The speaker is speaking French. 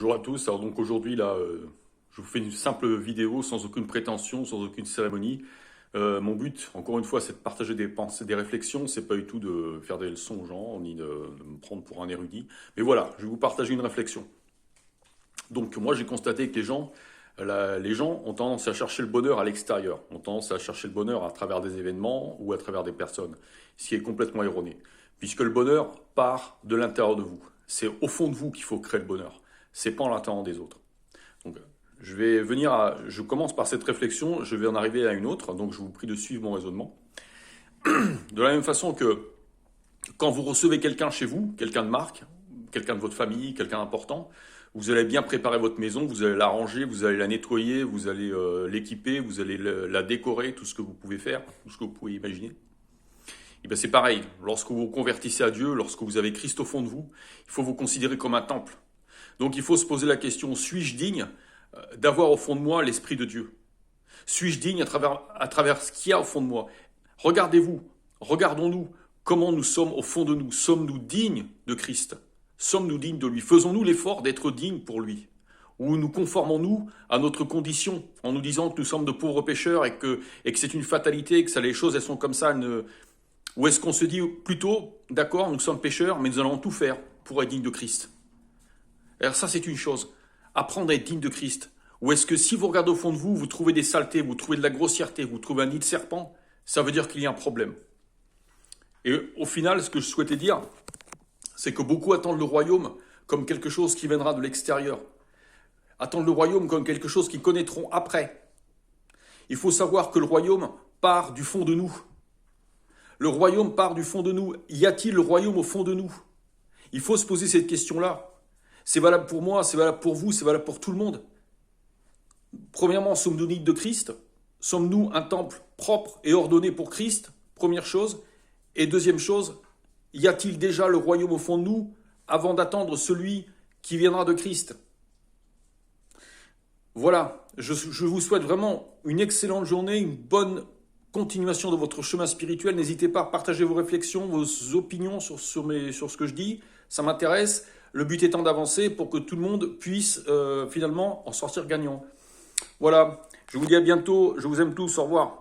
Bonjour à tous. Alors donc aujourd'hui là, je vous fais une simple vidéo sans aucune prétention, sans aucune cérémonie. Mon but, encore une fois, c'est de partager des pensées, des réflexions. C'est pas du tout de faire des leçons aux gens, ni de me prendre pour un érudit. Mais voilà, je vais vous partager une réflexion. Donc moi, j'ai constaté que les gens ont tendance à chercher le bonheur à l'extérieur, ont tendance à chercher le bonheur à travers des événements ou à travers des personnes, ce qui est complètement erroné, puisque le bonheur part de l'intérieur de vous. C'est au fond de vous qu'il faut créer le bonheur. C'est pas en l'intérieur des autres. Donc, je commence par cette réflexion, je vais en arriver à une autre, donc je vous prie de suivre mon raisonnement. De la même façon que quand vous recevez quelqu'un chez vous, quelqu'un de marque, quelqu'un de votre famille, quelqu'un d'important, vous allez bien préparer votre maison, vous allez la ranger, vous allez la nettoyer, vous allez l'équiper, vous allez la décorer, tout ce que vous pouvez faire, tout ce que vous pouvez imaginer. Et bien c'est pareil, lorsque vous vous convertissez à Dieu, lorsque vous avez Christ au fond de vous, il faut vous considérer comme un temple. Donc il faut se poser la question, suis-je digne d'avoir au fond de moi l'Esprit de Dieu? Suis-je digne à travers ce qu'il y a au fond de moi? Regardez-vous, regardons-nous, comment nous sommes au fond de nous. Sommes-nous dignes de Christ? Sommes-nous dignes de lui? Faisons-nous l'effort d'être dignes pour lui? Ou nous conformons-nous à notre condition en nous disant que nous sommes de pauvres pécheurs et que c'est une fatalité, que ça, les choses elles sont comme ça? Ou est-ce qu'on se dit plutôt, d'accord, nous sommes pécheurs, mais nous allons tout faire pour être dignes de Christ? Alors ça, c'est une chose. Apprendre à être digne de Christ. Ou est-ce que si vous regardez au fond de vous, vous trouvez des saletés, vous trouvez de la grossièreté, vous trouvez un nid de serpent, ça veut dire qu'il y a un problème. Et au final, ce que je souhaitais dire, c'est que beaucoup attendent le royaume comme quelque chose qui viendra de l'extérieur. Attendent le royaume comme quelque chose qu'ils connaîtront après. Il faut savoir que le royaume part du fond de nous. Le royaume part du fond de nous. Y a-t-il le royaume au fond de nous? Il faut se poser cette question-là. C'est valable pour moi, c'est valable pour vous, c'est valable pour tout le monde. Premièrement, sommes-nous dignes de Christ? Sommes-nous un temple propre et ordonné pour Christ? Première chose. Et deuxième chose, y a-t-il déjà le royaume au fond de nous avant d'attendre celui qui viendra de Christ? Voilà, je vous souhaite vraiment une excellente journée, une bonne continuation de votre chemin spirituel. N'hésitez pas à partager vos réflexions, vos opinions sur ce que je dis. Ça m'intéresse. Le but étant d'avancer pour que tout le monde puisse finalement en sortir gagnant. Voilà, je vous dis à bientôt. Je vous aime tous. Au revoir.